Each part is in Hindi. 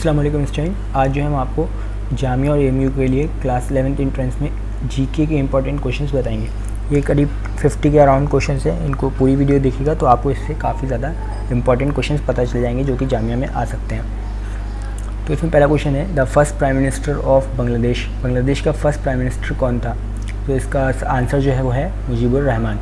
अस्सलाम वालेकुम स्टूडेंट। आज जो है हम आपको जामिया और एमयू के लिए क्लास 11th एंट्रेंस में जीके के इंपॉर्टेंट क्वेश्चंस बताएंगे। ये करीब 50 के अराउंड क्वेश्चंस हैं। इनको पूरी वीडियो देखिएगा तो आपको इससे काफ़ी ज़्यादा इंपॉर्टेंट क्वेश्चंस पता चल जाएंगे जो कि जामिया में आ सकते हैं। तो इसमें पहला क्वेश्चन है, the first prime minister of Bangladesh. Bangladesh का फर्स्ट प्राइम मिनिस्टर कौन था? तो इसका आंसर जो है वो है मुजीबुर रहमान।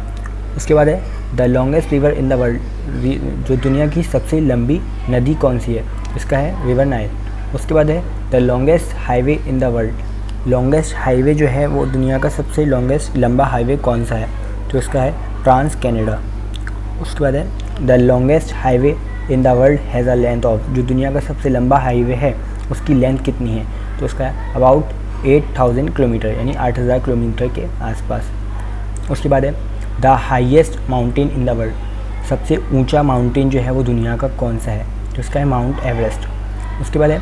उसके बाद है, the longest river in the world. जो दुनिया की सबसे लंबी नदी कौन सी है? इसका है रिवर नाइल। उसके बाद है, the longest highway in the world. Longest highway जो है वो दुनिया का सबसे लॉन्गेस्ट लंबा हाईवे कौन सा है? तो इसका है ट्रांस कैनेडा। उसके बाद है, the longest highway in the world has a length of. जो दुनिया का सबसे लंबा हाईवे है उसकी लेंथ कितनी है? तो इसका है अबाउट 8000 किलोमीटर, यानी 8000 किलोमीटर के आसपास। उसके बाद है, the highest mountain in the world. सबसे ऊंचा माउंटेन जो है वो दुनिया का कौन सा है? तो इसका है माउंट एवरेस्ट। उसके बाद है,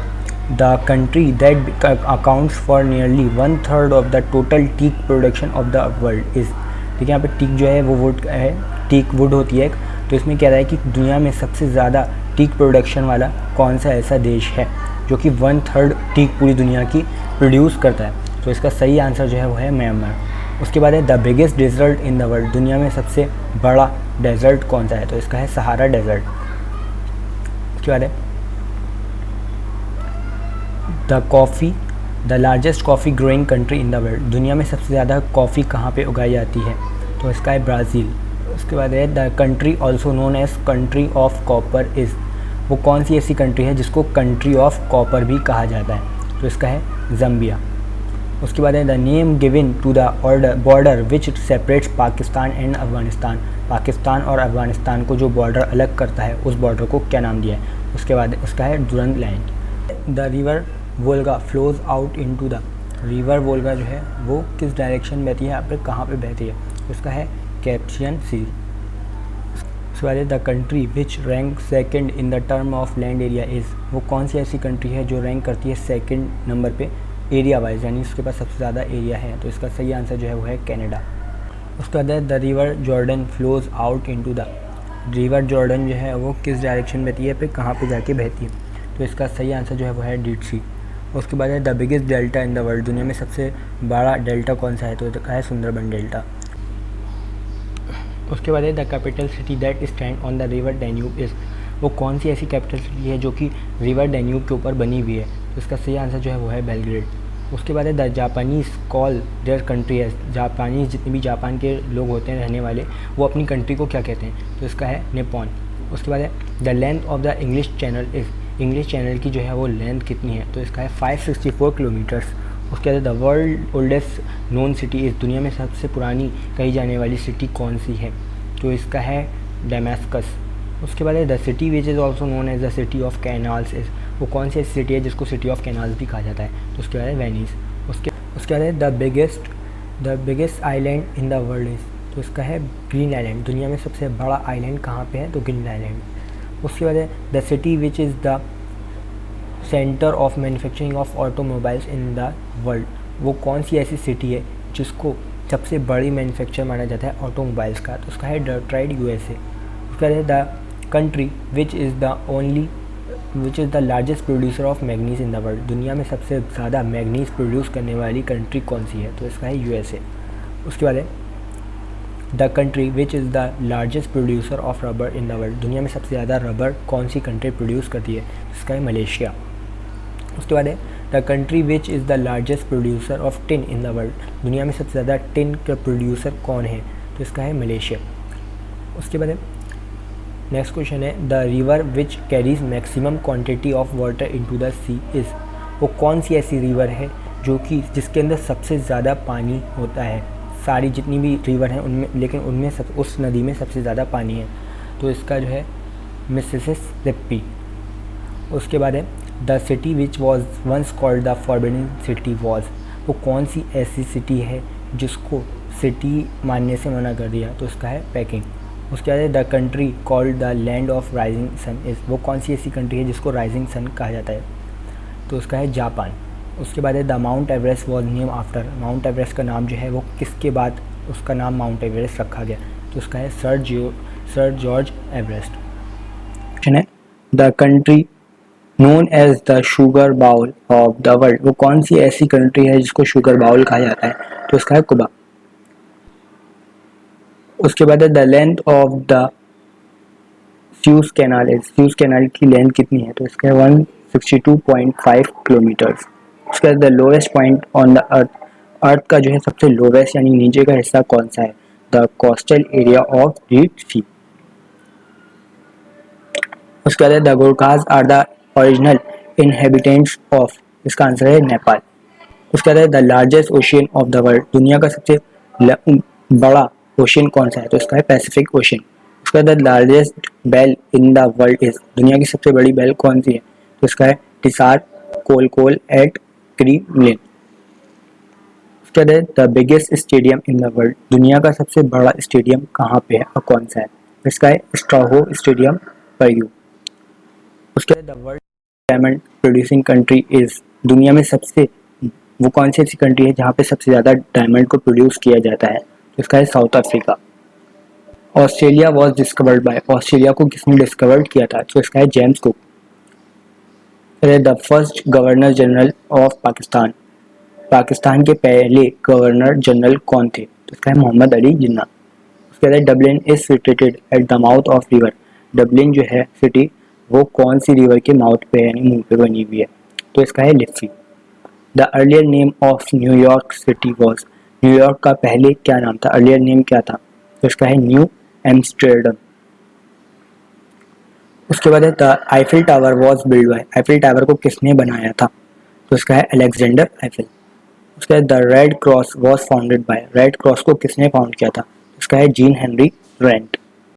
the country that accounts for nearly 1/3 of the total teak production of the world is. देखिए यहाँ पे टीक जो है वो वुड है, टीक वुड होती है। तो इसमें कह रहा है कि दुनिया में सबसे ज़्यादा टीक प्रोडक्शन वाला कौन सा ऐसा देश है जो कि 1/3 टीक पूरी दुनिया की प्रोड्यूस करता है? तो इसका सही आंसर जो है वो है म्यांमार। उसके बाद है, the biggest desert in the world. दुनिया में सबसे बड़ा डेजर्ट कौन सा है? तो इसका है सहारा डेजर्ट। उसके बाद है, the largest coffee growing country in the world. दुनिया में सबसे ज़्यादा कॉफ़ी कहाँ पे उगाई जाती है? तो इसका है ब्राज़ील। उसके बाद है, the country also known as country of copper is. वो कौन सी ऐसी कंट्री है जिसको कंट्री ऑफ कॉपर भी कहा जाता है? तो इसका है ज़म्बिया। उसके बाद है, the name given to the border which separates Pakistan and Afghanistan. Pakistan और अफगानिस्तान को जो बॉर्डर अलग करता है उस बॉर्डर को क्या नाम दिया है? उसके बाद उसका है दुरंत line. The river Volga flows out into the. River Volga जो है वो किस डायरेक्शन में बहती है, यहाँ पे कहाँ पे बहती है? उसका है कैस्पियन सी। उसके बाद है, the country which rank second in the term of land area is. वो कौन सी ऐसी कंट्री है जो रैंक करती है सेकंड नंबर पे एरिया वाइज, यानी उसके पास सबसे ज़्यादा एरिया है? तो इसका सही आंसर जो है वो है कनाडा। उसके बाद है, the river Jordan flows out into the. River Jordan जो है वो किस डायरेक्शन में बहती है, पे कहाँ पे जाके बहती है? तो इसका सही आंसर जो है वो है डेड सी। उसके बाद है, the biggest delta in the world. दुनिया में सबसे बड़ा डेल्टा कौन सा है? तो इसका है सुंदरबन डेल्टा। उसके बाद है, the capital city that stand on the river Danube is. वो कौन सी ऐसी कैपिटल सिटी है जो कि रिवर डैन्यूब के ऊपर बनी हुई है? तो इसका सही आंसर जो है वो है बेलग्रेड। उसके बाद है, the Japanese call their country as. Japanese जितने भी जापान के लोग होते हैं रहने वाले, वो अपनी कंट्री को क्या कहते हैं? तो इसका है निप्पॉन। उसके बाद है, the length of the English channel is. English channel की जो है वो लेंथ कितनी है? तो इसका है 564 किलोमीटर्स। उसके बाद the world oldest known city is. दुनिया में सबसे पुरानी कही जाने वाली सिटी कौन सी है? तो इसका है डेमास्कस। उसके बाद है, the city which is also known as the city of canals is. वो कौन सी ऐसी सिटी है जिसको सिटी ऑफ कैनाल्स भी कहा जाता है? तो उसके बाद है वेनिस। उसके बाद है, the biggest island in the world is. तो इसका है ग्रीन आइलैंड। दुनिया में सबसे बड़ा आइलैंड कहाँ पे है? तो ग्रीन आइलैंड। उसके बाद है, the city which is the centre of manufacturing of automobiles in the world. वो कौन सी ऐसी सिटी है जिसको सबसे बड़ी मैन्युफैक्चर माना जाता है ऑटोमोबाइल्स का? तो उसका है डेट्रॉइट यूएसए। उसके बाद है, the country which is the largest producer of manganese in the world. दुनिया में सबसे ज़्यादा मैग्नीज प्रोड्यूस करने वाली कंट्री कौन सी है? तो इसका है यूएसए। उसके बाद है, the country which is the largest producer of rubber in the world. दुनिया में सबसे ज़्यादा रबर कौन सी कंट्री प्रोड्यूस करती है? इसका है मलेशिया। उसके बाद है, the country which is the largest producer of tin in the world. दुनिया में सबसे ज़्यादा टिन का प्रोड्यूसर कौन है? तो इसका है मलेशिया। उसके बाद है, नेक्स्ट क्वेश्चन है, the river which carries maximum quantity of water into the sea is. वो कौन सी ऐसी रिवर है जो कि जिसके अंदर सबसे ज़्यादा पानी होता है? सारी जितनी भी रिवर हैं उनमें, लेकिन उनमें उस नदी में सबसे ज़्यादा पानी है। तो इसका जो है मिसिसिपी। उसके बाद है, the city which was once called the forbidden city was. वो कौन सी ऐसी सिटी है जिसको सिटी मानने से मना कर दिया? तो इसका है पेकिंग। उसके बाद है, the country called the land of rising sun is. वो कौन सी ऐसी कंट्री है जिसको राइजिंग सन कहा जाता है? तो उसका है जापान। उसके बाद है, the mount Everest was name after. Mount Everest का नाम जो है वो किसके बाद उसका नाम माउंट एवरेस्ट रखा गया? तो उसका है sir George Everest. The country known as the sugar bowl of the world, वो कौन सी ऐसी कंट्री है जिसको शुगर बाउल कहा जाता है? तो इसका है कुबा। उसके बाद है the length of the Suez canal है, स्यूज कैनाल की लेंथ कितनी है? तो इसका है 162.5 किलोमीटर्स। उसके बाद the lowest point on the earth, earth का जो है सबसे लोवेस्ट यानी नीचे का हिस्सा कौन सा है? The coastal area of deep sea. उसके बाद the Gorkhas are the original inhabitants of, इसका आंसर है नेपाल। उसके बाद the largest ocean of the world, दुनिया का सबसे बड़ा ओशियन कौन सा है? तो इसका है पैसिफिक ओशियन। उसके बाद the largest bell in the world is, दुनिया की सबसे बड़ी बेल कौन सी है? तो इसका है टिसार कोलकोल एट क्रीमलिन। उसके बाद the biggest stadium in the world, दुनिया का सबसे बड़ा स्टेडियम कहाँ पे है और कौन सा है? इसका है स्ट्राहो स्टेडियम परयू। उसके बाद the world diamond producing country is, दुनिया में सबसे वो कौन सी ऐसी कंट्री है जहाँ पे सबसे ज़्यादा डायमंड को प्रोड्यूस किया जाता है? तो इसका है south Africa. Australia was discovered by, Australia को किसने डिस्कवर्ड किया था? तो इसका है James cook. The first governor general of Pakistan, Pakistan के पहले गवर्नर जनरल कौन थे? तो इसका है मोहम्मद अली जिन्ना। उसके बाद Dublin is situated at the mouth of river, Dublin जो है सिटी वो कौन सी रिवर के माउथ पे यानी मुंह पे बनी हुई है? तो इसका है लिफ्फी। The earlier name of New York city was, New York का पहले क्या नाम था? अर्लियर नेम क्या था? तो इसका है न्यू एम्स्टर्डम। उसके बाद है the Eiffel tower was build by, Eiffel tower को किसने बनाया था? तो इसका है अलेक्जेंडर आईफिल। उसके बाद the red cross was founded by, red cross को किसने फाउंड किया था? इसका है जीन हेनरी रेंट।